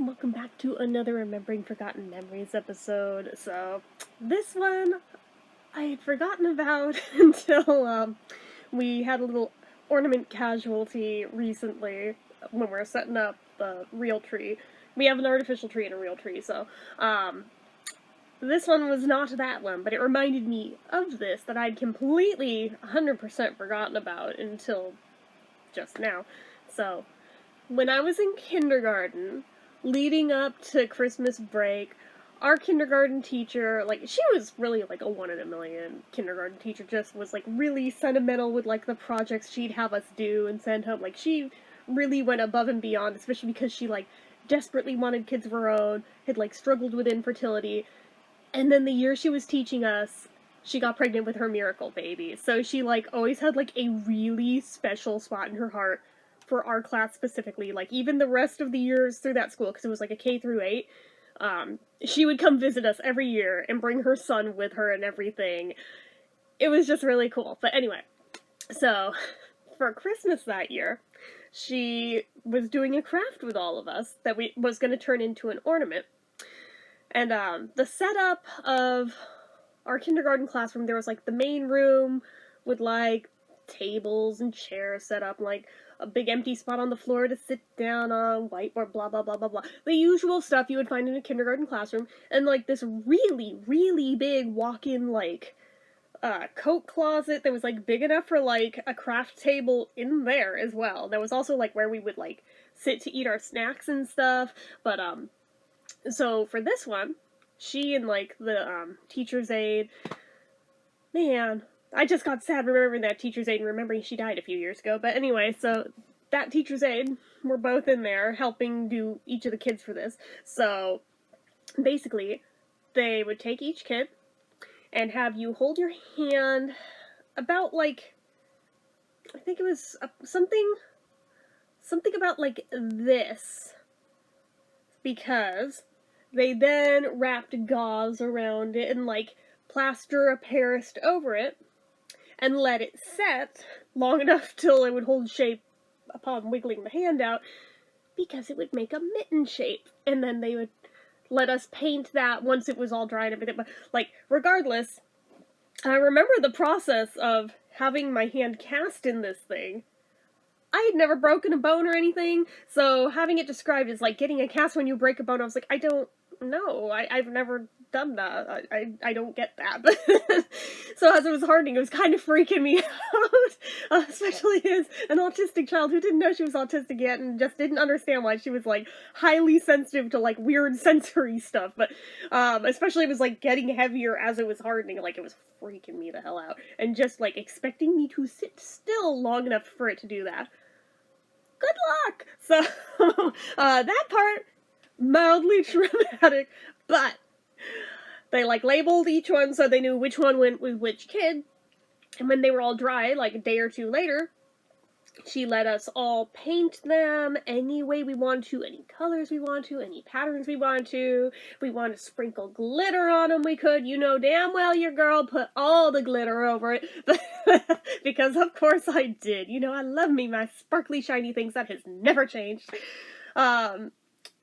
and welcome back to another Remembering Forgotten Memories episode. So, this one I had forgotten about until we had a little ornament casualty recently when we were setting up the real tree. We have an artificial tree and a real tree, so this one was not that one, but it reminded me of this that I'd completely 100% forgotten about until just now. So, when I was in kindergarten, leading up to Christmas break, our kindergarten teacher, she was really like a one in a million kindergarten teacher, just was like really sentimental with like the projects she'd have us do and send home. Like, she really went above and beyond, especially because she like desperately wanted kids of her own, had like struggled with infertility, and then the year she was teaching us, she got pregnant with her miracle baby. So she like always had like a really special spot in her heart for our class specifically. Like, even the rest of the years through that school, because it was like a K through 8, she would come visit us every year and bring her son with her and everything. It was just really cool. But anyway, so for Christmas that year, she was doing a craft with all of us that was going to turn into an ornament. And the setup of our kindergarten classroom, there was like the main room with like tables and chairs set up, like a big empty spot on the floor to sit down on, whiteboard, blah blah blah blah blah. The usual stuff you would find in a kindergarten classroom, and like this really, really big walk-in like coat closet that was like big enough for like a craft table in there as well. There was also like where we would like sit to eat our snacks and stuff. But so for this one, she and like the teacher's aide, man, I just got sad remembering that teacher's aide and remembering she died a few years ago. But anyway, so that teacher's aide, we're both in there helping do each of the kids for this. So basically, they would take each kid and have you hold your hand about like, I think it was something about like this, because they then wrapped gauze around it and like plaster a Paris over it and let it set long enough till it would hold shape upon wiggling the hand out, because it would make a mitten shape. And then they would let us paint that once it was all dry and everything. But like, regardless, I remember the process of having my hand cast in this thing. I had never broken a bone or anything, so having it described as like getting a cast when you break a bone, I was like, I don't know. I've never done that. I don't get that. So as it was hardening, it was kind of freaking me out, especially as an autistic child who didn't know she was autistic yet and just didn't understand why she was like highly sensitive to like weird sensory stuff. But especially it was like getting heavier as it was hardening. Like, it was freaking me the hell out, and just like expecting me to sit still long enough for it to do that. Good luck! So, that part, mildly traumatic, but they, like, labeled each one so they knew which one went with which kid, and when they were all dry, like, a day or two later, she let us all paint them any way we wanted to, any colors we wanted to, any patterns we wanted to. If we wanted to sprinkle glitter on them, we could. You know damn well your girl put all the glitter over it. Because of course I did. You know, I love me my sparkly shiny things. That has never changed. And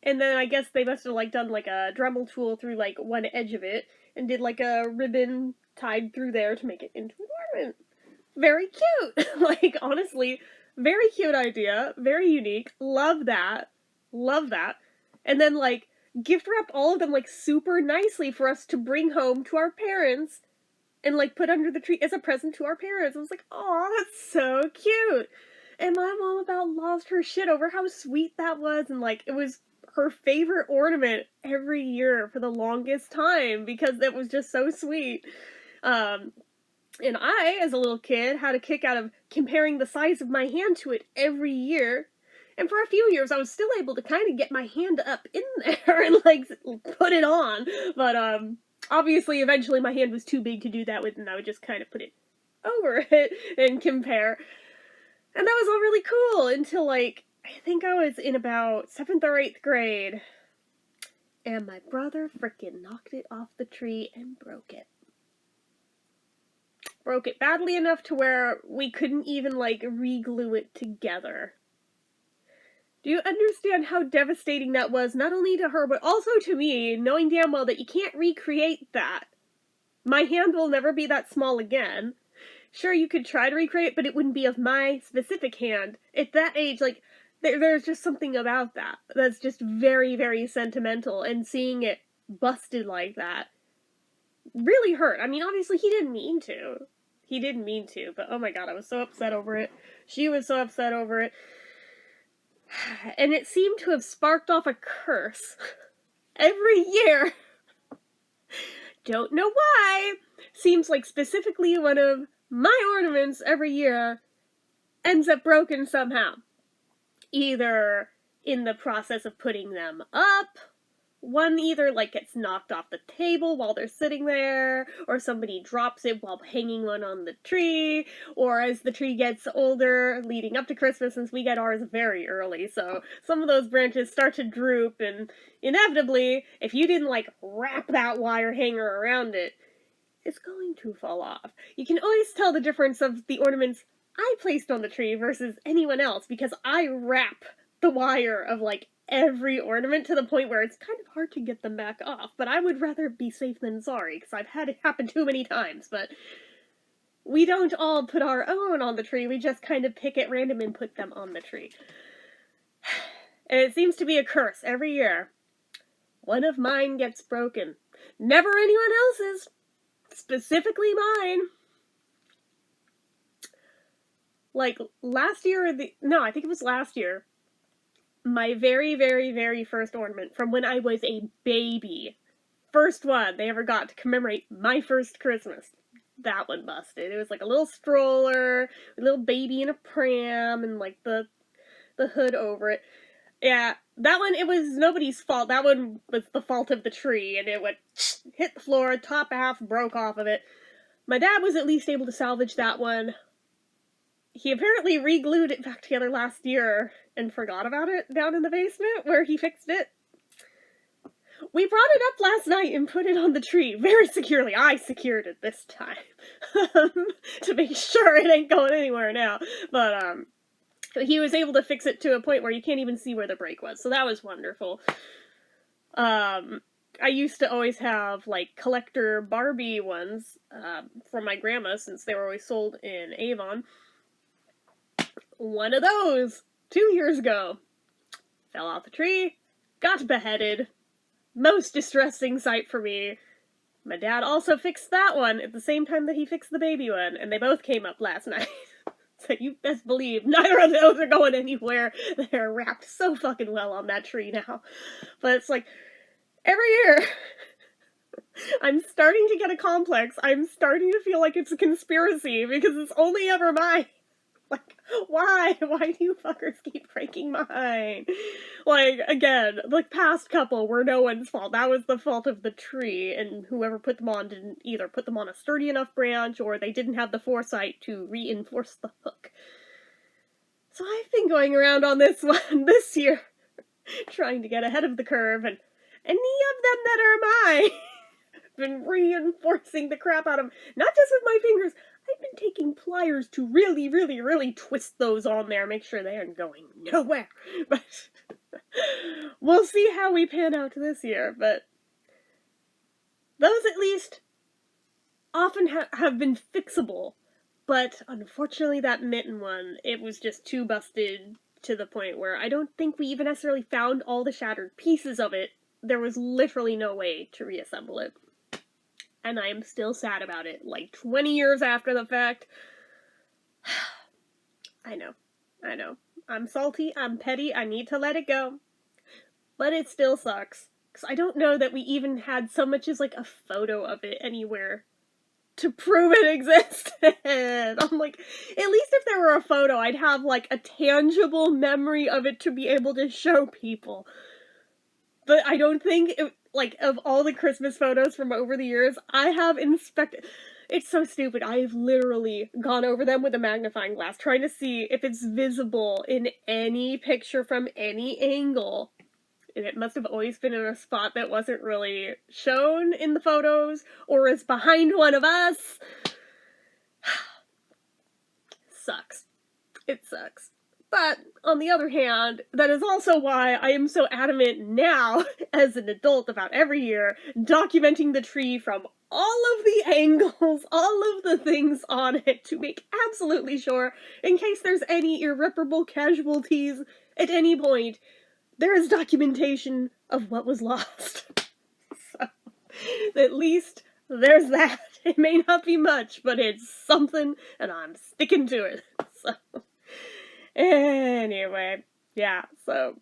then I guess they must have like done like a Dremel tool through like one edge of it and did like a ribbon tied through there to make it into an ornament. Very cute. Like, honestly, very cute idea. Very unique. Love that. Love that. And then, like, gift wrapped all of them, like, super nicely for us to bring home to our parents and, like, put under the tree as a present to our parents. I was like, aw, that's so cute. And my mom about lost her shit over how sweet that was. And, like, it was her favorite ornament every year for the longest time because it was just so sweet. And I, as a little kid, had a kick out of comparing the size of my hand to it every year. And for a few years, I was still able to kind of get my hand up in there and, like, put it on. But, obviously, eventually my hand was too big to do that with, and I would just kind of put it over it and compare. And that was all really cool until, like, I think I was in about 7th or 8th grade. And my brother frickin' knocked it off the tree and broke it. Broke it badly enough to where we couldn't even, like, re-glue it together. Do you understand how devastating that was, not only to her, but also to me, knowing damn well that you can't recreate that? My hand will never be that small again. Sure, you could try to recreate, but it wouldn't be of my specific hand. At that age, like, there's just something about that that's just very, very sentimental, and seeing it busted like that really hurt. I mean, obviously, he didn't mean to. He didn't mean to, but oh my god, I was so upset over it. She was so upset over it. And it seemed to have sparked off a curse. Every year. Don't know why. Seems like specifically one of my ornaments every year ends up broken somehow. Either in the process of putting them up, one either like gets knocked off the table while they're sitting there, or somebody drops it while hanging one on the tree, or as the tree gets older leading up to Christmas, since we get ours very early, so some of those branches start to droop, and inevitably, if you didn't like wrap that wire hanger around it, it's going to fall off. You can always tell the difference of the ornaments I placed on the tree versus anyone else, because I wrap the wire of like every ornament to the point where it's kind of hard to get them back off, but I would rather be safe than sorry, because I've had it happen too many times, but we don't all put our own on the tree, we just kind of pick at random and put them on the tree. And it seems to be a curse every year. One of mine gets broken. Never anyone else's. Specifically mine. Like, last year, I think it was last year, my very, very, very first ornament from when I was a baby. First one they ever got to commemorate my first Christmas. That one busted. It was like a little stroller, a little baby in a pram, and like the hood over it. Yeah, that one, it was nobody's fault. That one was the fault of the tree, and it would hit the floor, top half broke off of it. My dad was at least able to salvage that one. He apparently re-glued it back together last year and forgot about it down in the basement where he fixed it. We brought it up last night and put it on the tree very securely. I secured it this time to make sure it ain't going anywhere now. But he was able to fix it to a point where you can't even see where the break was, so that was wonderful. I used to always have, like, collector Barbie ones from my grandma, since they were always sold in Avon. One of those, 2 years ago, fell off the tree, got beheaded. Most distressing sight for me. My dad also fixed that one at the same time that he fixed the baby one, and they both came up last night. So you best believe neither of those are going anywhere. They're wrapped so fucking well on that tree now. But it's like, every year, I'm starting to get a complex. I'm starting to feel like it's a conspiracy, because it's only ever mine. Like, why? Why do you fuckers keep breaking mine? Like, again, the past couple were no one's fault. That was the fault of the tree, and whoever put them on didn't either put them on a sturdy enough branch, or they didn't have the foresight to reinforce the hook. So I've been going around on this one this year, trying to get ahead of the curve, and any of them that are mine, been reinforcing the crap out of them. Not just with my fingers, I've been taking pliers to really, really, really twist those on there, make sure they aren't going nowhere. But we'll see how we pan out this year, but those at least often have been fixable. But unfortunately that mitten one, it was just too busted to the point where I don't think we even necessarily found all the shattered pieces of it. There was literally no way to reassemble it. And I am still sad about it, like 20 years after the fact. I know. I'm salty, I'm petty, I need to let it go. But it still sucks. Because I don't know that we even had so much as like a photo of it anywhere to prove it existed. I'm like, at least if there were a photo, I'd have like a tangible memory of it to be able to show people. But I don't think, like, of all the Christmas photos from over the years, I have inspected... It's so stupid. I have literally gone over them with a magnifying glass, trying to see if it's visible in any picture from any angle. And it must have always been in a spot that wasn't really shown in the photos, or is behind one of us. Sucks. It sucks. But, on the other hand, that is also why I am so adamant now, as an adult about every year, documenting the tree from all of the angles, all of the things on it, to make absolutely sure, in case there's any irreparable casualties at any point, there is documentation of what was lost. So, at least there's that. It may not be much, but it's something, and I'm sticking to it. So... Anyway, yeah, so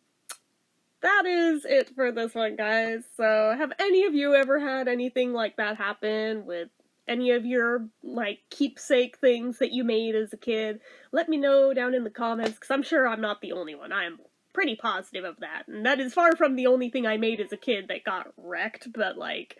that is it for this one, guys. So, have any of you ever had anything like that happen with any of your, like, keepsake things that you made as a kid? Let me know down in the comments, because I'm sure I'm not the only one. I am pretty positive of that. And that is far from the only thing I made as a kid that got wrecked, but, like,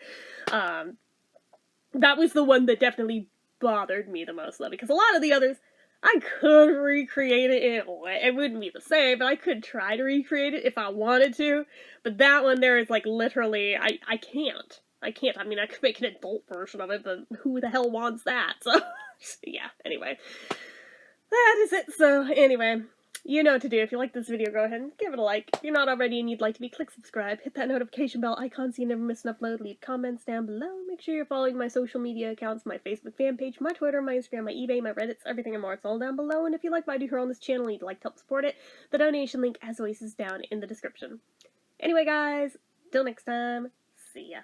that was the one that definitely bothered me the most, though, because a lot of the others, I could recreate it in a way. It wouldn't be the same, but I could try to recreate it if I wanted to. But that one there is, like, literally, I can't. I can't. I mean, I could make an adult version of it, but who the hell wants that? So, yeah, anyway. That is it. So, anyway, you know what to do. If you like this video, go ahead and give it a like. If you're not already and you'd like to be, click subscribe. Hit that notification bell icon so you never miss an upload. Leave comments down below. Make sure you're following my social media accounts, my Facebook fan page, my Twitter, my Instagram, my eBay, my Reddits, everything and more. It's all down below. And if you like what I do here on this channel and you'd like to help support it, the donation link, as always, is down in the description. Anyway, guys, till next time, see ya.